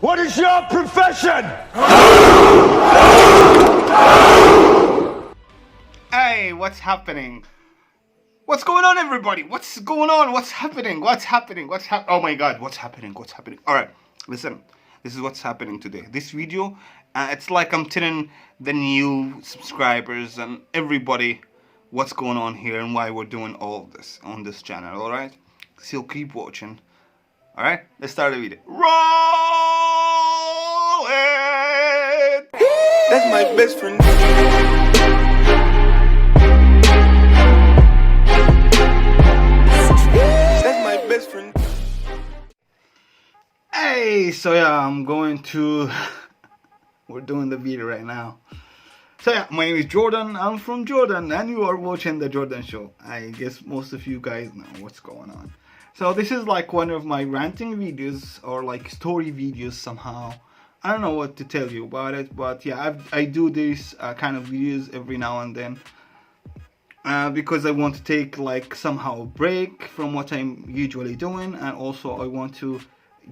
What is your profession? Hey, what's happening? What's going on, everybody? What's going on? What's happening? Oh my god, what's happening? Alright, listen. This is what's happening today. This video, it's like I'm telling the new subscribers and everybody what's going on here and why we're doing all of this on this channel, alright? So keep watching. Alright, let's start the video. Roll it! That's my best friend. That's my best friend. Hey, so yeah, I'm going to... We're doing the video right now. So yeah, my name is Jordan, I'm from Jordan, and you are watching The Jordan Show. I guess most of you guys know what's going on. So this is like one of my ranting videos, or like story videos somehow. I don't know what to tell you about it, but yeah, I do these kind of videos every now and then. Because I want to take like somehow a break from what I'm usually doing, and also I want to,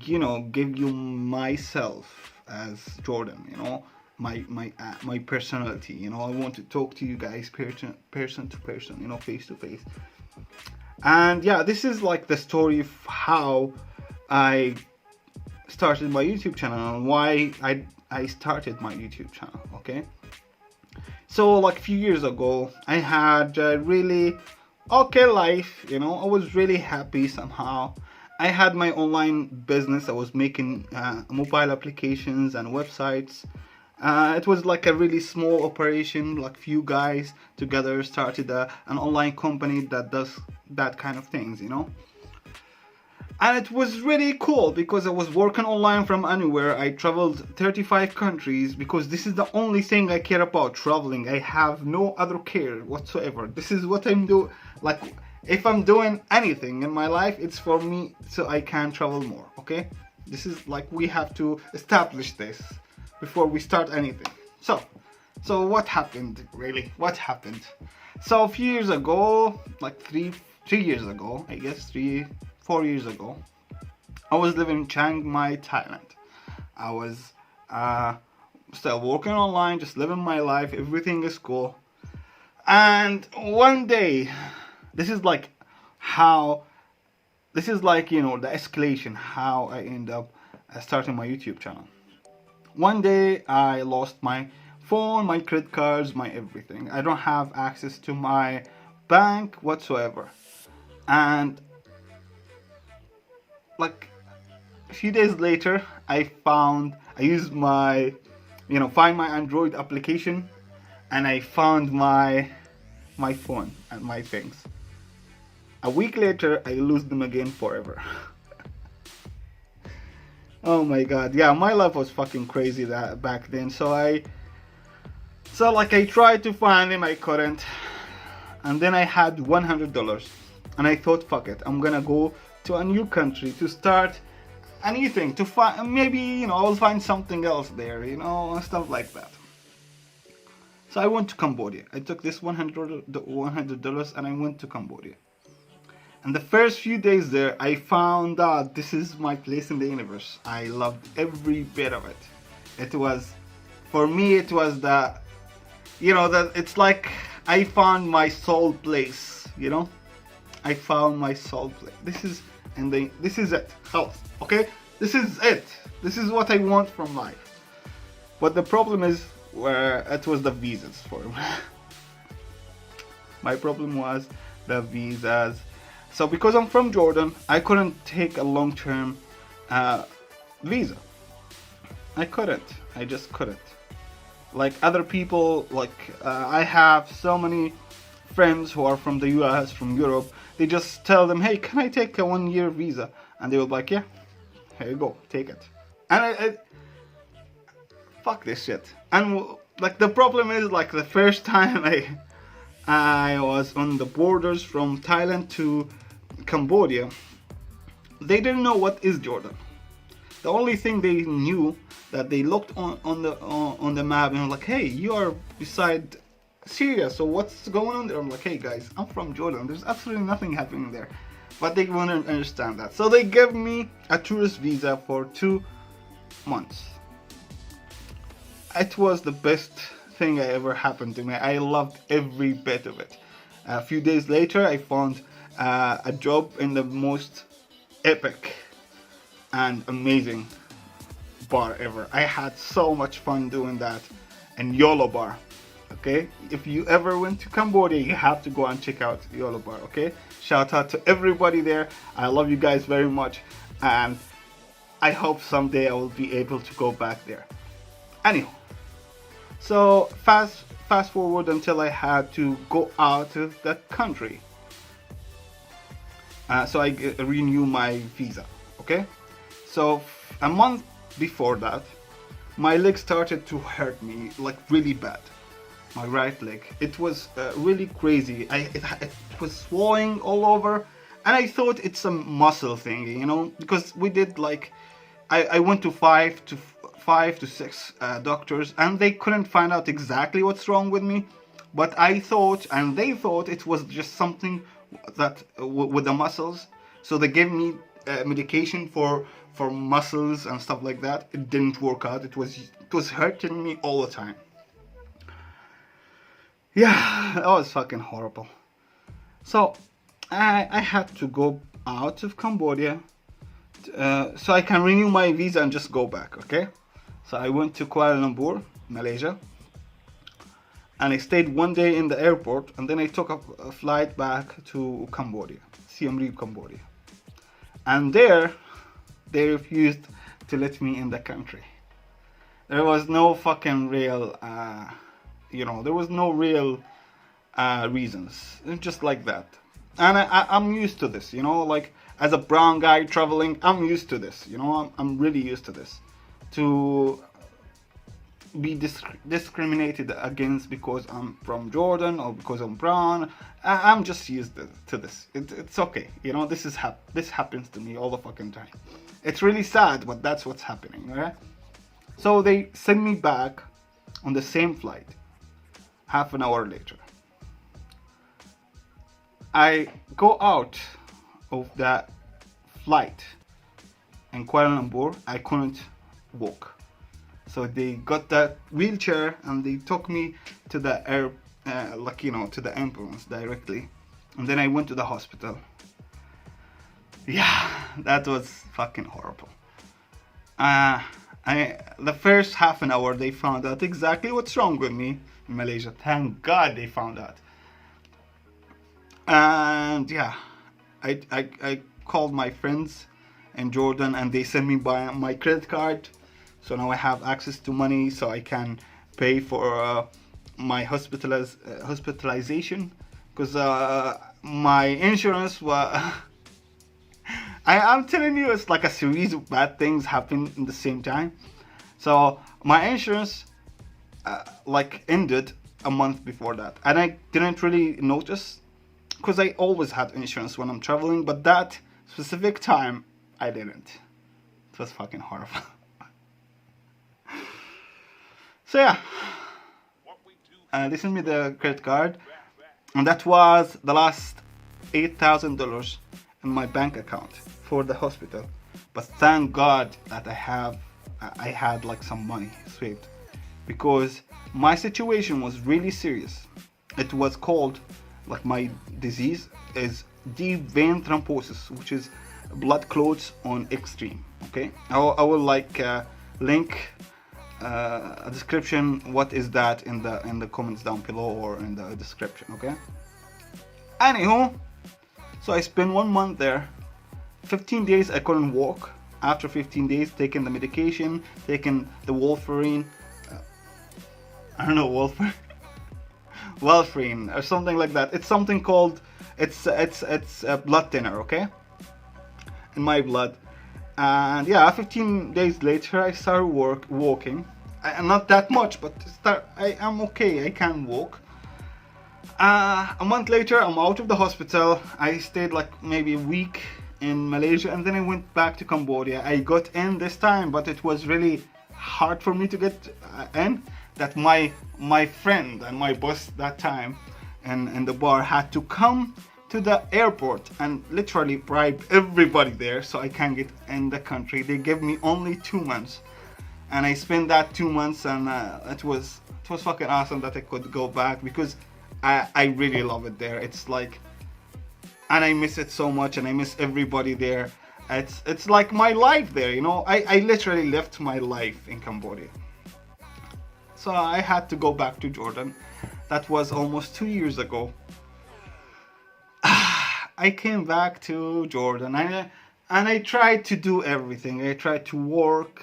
you know, give you myself as Jordan, you know, my personality, you know. I want to talk to you guys person to person, you know, face to face. And yeah, this is like the story of how I started my YouTube channel and why I started my YouTube channel, okay? So like a few years ago, I had a really okay life, you know. I was really happy somehow. I had my online business. I was making mobile applications and websites. It was like a really small operation, like few guys together started an online company that does that kind of things, you know. And it was really cool because I was working online from anywhere. I traveled 35 countries because this is the only thing I care about, traveling. I have no other care whatsoever. This is what I'm doing. Like, if I'm doing anything in my life, it's for me so I can travel more, okay? This is like, we have to establish this before we start anything. So what happened, really? What happened? So a few years ago, like three years ago, I guess 4 years ago, I was living in Chiang Mai, Thailand. I was still working online, just living my life, everything is cool. And one day, this is like, you know, the escalation, how I end up starting my YouTube channel. One day, I lost my phone, my credit cards, my everything. I don't have access to my bank whatsoever. And like a few days later, I used my, you know, find my Android application, and I found my phone and my things. A week later, I lose them again forever. Oh my god, yeah, my life was fucking crazy back then. So I tried to find them, I couldn't. And then I had $100, and I thought, fuck it, I'm gonna go to a new country to start a new thing, to find, maybe, you know, I'll find something else there, you know, and stuff like that. So I went to Cambodia. I took this $100 and I went to Cambodia. And the first few days there, I found out this is my place in the universe. I loved every bit of it. It was, for me, it was the, you know, that it's like I found my soul place, you know. I found my soul place. This is it. Health, okay? This is it. This is what I want from life. But the problem is, where it was the visas for me. My problem was the visas. So because I'm from Jordan, I couldn't take a long-term visa. I just couldn't. Like other people, like I have so many friends who are from the US, from Europe. They just tell them, hey, can I take a 1-year visa? And they will be like, yeah, here you go, take it. And I fuck this shit. And like the problem is, like the first time I was on the borders from Thailand to Cambodia, they didn't know what is Jordan. The only thing they knew, that they looked on the map and were like, hey, you are beside Syria, so what's going on there? I'm like, hey guys, I'm from Jordan, there's absolutely nothing happening there. But they wouldn't understand that. So they gave me a tourist visa for months. It was the best thing I ever happened to me. I loved every bit of it. A few days later, I found a job in the most epic and amazing bar ever. I had so much fun doing that in Yolo Bar. Okay, if you ever went to Cambodia, you have to go and check out Yolo Bar. Okay, shout out to everybody there. I love you guys very much, and I hope someday I will be able to go back there. Anyhow, so fast forward until I had to go out of the country. So I renew my visa. Okay, so a month before that, my leg started to hurt me like really bad. My right leg. It was really crazy. It was swelling all over, and I thought it's a muscle thing, you know, because we did like I went to five to six doctors, and they couldn't find out exactly what's wrong with me. But I thought, and they thought, it was just something that with the muscles. So they gave me medication for muscles and stuff like that. It didn't work out. It was hurting me all the time. Yeah, that was fucking horrible. So I had to go out of Cambodia so I can renew my visa and just go back. Okay, so I went to Kuala Lumpur, Malaysia, and I stayed one day in the airport, and then I took a flight back to Cambodia, Siem Reap, Cambodia. And there, they refused to let me in the country. There was no fucking real, there was no real reasons, just like that. And I'm used to this, like as a brown guy traveling, I'm used to this, I'm really used to this. To be discriminated against because I'm from Jordan or because I'm brown, I'm just used to this. It's okay, this happens to me all the fucking time. It's really sad, but that's what's happening, right? So they send me back on the same flight. Half an hour later, I go out of that flight in Kuala Lumpur. I couldn't walk. So they got that wheelchair and they took me to the to the ambulance directly. And then I went to the hospital. Yeah, that was fucking horrible. The first half an hour they found out exactly what's wrong with me in Malaysia. Thank God they found out. And yeah, I called my friends in Jordan and they sent me my credit card. So now I have access to money so I can pay for my hospitalization, because my insurance was I'm telling you, it's like a series of bad things happen in the same time. So my insurance ended a month before that, and I didn't really notice because I always had insurance when I'm traveling, but that specific time I didn't. It was fucking horrible. So yeah, they sent me the credit card, and that was the last $8,000 in my bank account for the hospital. But thank God that I had like some money saved, because my situation was really serious. It was called, like, my disease is deep vein thrombosis, which is blood clots on extreme. Okay, I will link a description what is that in the comments down below or in the description. Okay, anywho, so I spent 1 month there. 15 days I couldn't walk. After 15 days taking the medication, taking the warfarin, I don't know, warfarin or something like that. It's something called, it's a blood thinner, okay, in my blood. And yeah, 15 days later I started walking. Not that much, but I'm okay, I can walk. A month later I'm out of the hospital. I stayed like maybe a week in Malaysia, and then I went back to Cambodia. I got in this time, but it was really hard for me to get in. That my friend and my boss that time and the bar had to come to the airport and literally bribe everybody there so I can get in the country. They gave me only 2 months. and I spent that 2 months, and it was fucking awesome that I could go back, because I really love it there. It's like, and I miss it so much, and I miss everybody there. It's like my life there, you know. I literally left my life in Cambodia, so I had to go back to Jordan. That was almost 2 years ago. I came back to Jordan, and I tried to do everything. I tried to work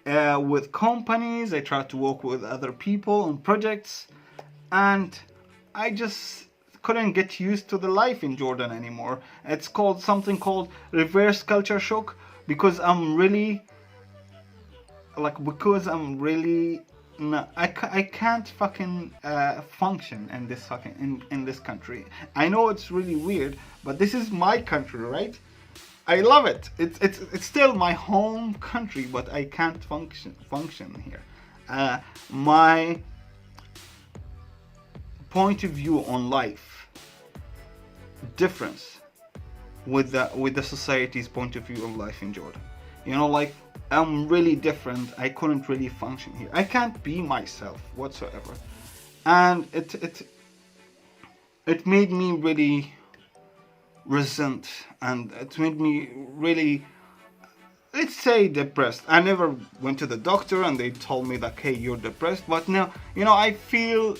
with companies. I tried to work with other people on projects, and I just couldn't get used to the life in Jordan anymore. It's called something called reverse culture shock, because I'm really I can't fucking function in this fucking in this country. I know it's really weird, but this is my country, right? I love it. It's still my home country, but I can't function here. My point of view on life difference with the society's point of view of life in Jordan. You know, like, I'm really different. I couldn't really function here. I can't be myself whatsoever, and it made me really resent, and it made me really, let's say, depressed. I never went to the doctor and they told me that, hey, you're depressed, but now, you know, I feel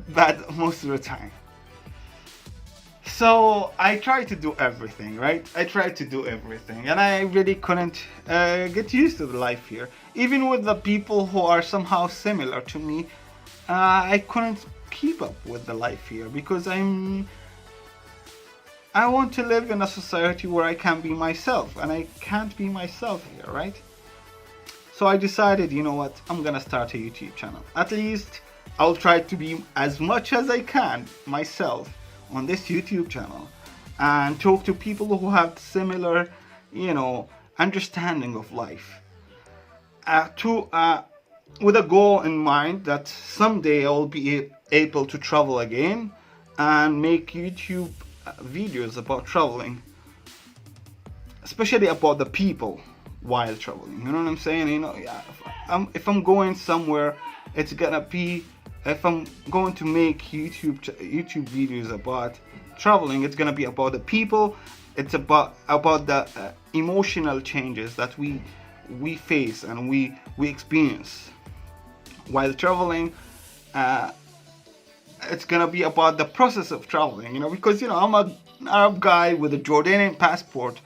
bad most of the time. So I tried to do everything, right? I tried to do everything, and I really couldn't get used to the life here. Even with the people who are somehow similar to me, I couldn't keep up with the life here, because I want to live in a society where I can be myself, and I can't be myself here, right? So I decided, you know what, I'm gonna start a YouTube channel. At least I'll try to be as much as I can myself on this YouTube channel, and talk to people who have similar, you know, understanding of life, with a goal in mind that someday I'll be able to travel again and make YouTube videos about traveling, especially about the people while traveling. You know what I'm saying? You know, yeah, if I'm going somewhere, it's gonna be, if I'm going to make YouTube videos about traveling, it's gonna be about the people. It's about the emotional changes that we face and we experience while traveling. It's gonna be about the process of traveling, you know, because, you know, I'm an Arab guy with a Jordanian passport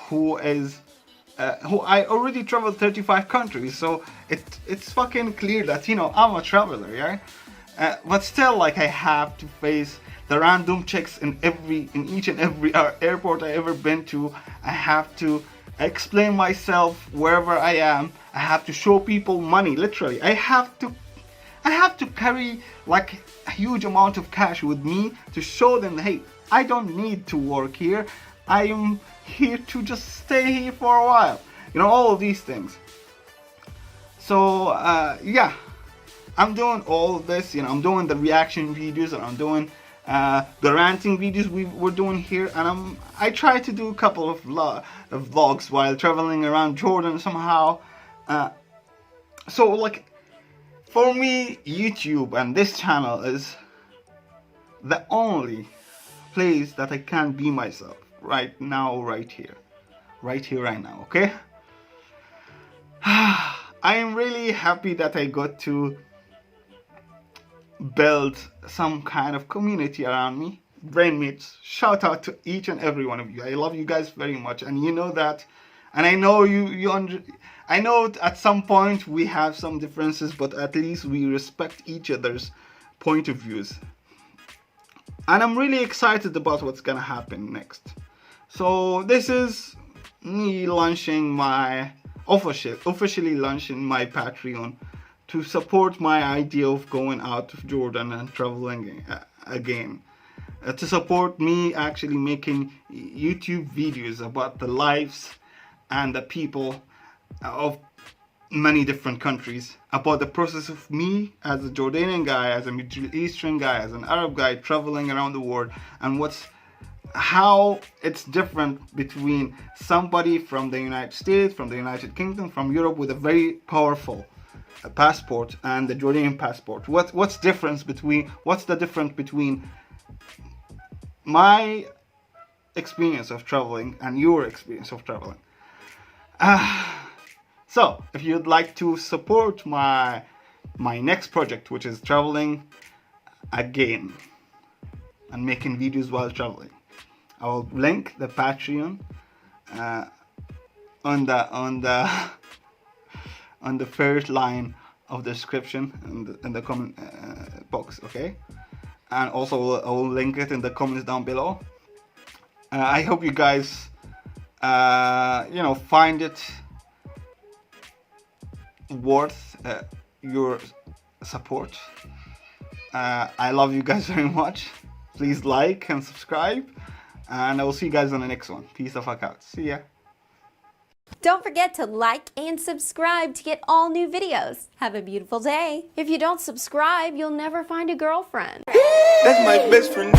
who I already traveled 35 countries, so it's fucking clear that, you know, I'm a traveler, yeah. But still, like, I have to face the random checks in each and every airport I ever been to. I have to explain myself wherever I am. I have to show people money, literally. I have to carry like a huge amount of cash with me to show them, hey, I don't need to work here. I am here to just stay here for a while. You know, all of these things. So yeah, I'm doing all of this. You know, I'm doing the reaction videos, and I'm doing the ranting videos we're doing here, and I try to do a couple of vlogs while traveling around Jordan somehow. So like, for me, YouTube and this channel is the only place that I can be myself right now, right here, right now, okay? I am really happy that I got to build some kind of community around me. Brainmates, shout out to each and every one of you. I love you guys very much, and you know that. And I know I know at some point we have some differences, but at least we respect each other's point of views. And I'm really excited about what's gonna happen next. So this is me launching my officially launching my Patreon to support my idea of going out of Jordan and traveling again. To support me actually making YouTube videos about the lives and the people of many different countries, about the process of me as a Jordanian guy, as a Middle Eastern guy, as an Arab guy traveling around the world, and what's how it's different between somebody from the United States, from the United Kingdom, from Europe with a very powerful passport and the Jordanian passport. What's the difference between my experience of traveling and your experience of traveling? So if you'd like to support my next project, which is traveling again and making videos while traveling, I will link the Patreon on the first line of the description in the comment box, okay? And also I will link it in the comments down below. I hope you guys find it worth your support. I love you guys very much. Please like and subscribe, and I will see you guys on the next one. Peace the fuck out. See ya. Don't forget to like and subscribe to get all new videos. Have a beautiful day. If you don't subscribe, you'll never find a girlfriend. That's my best friend.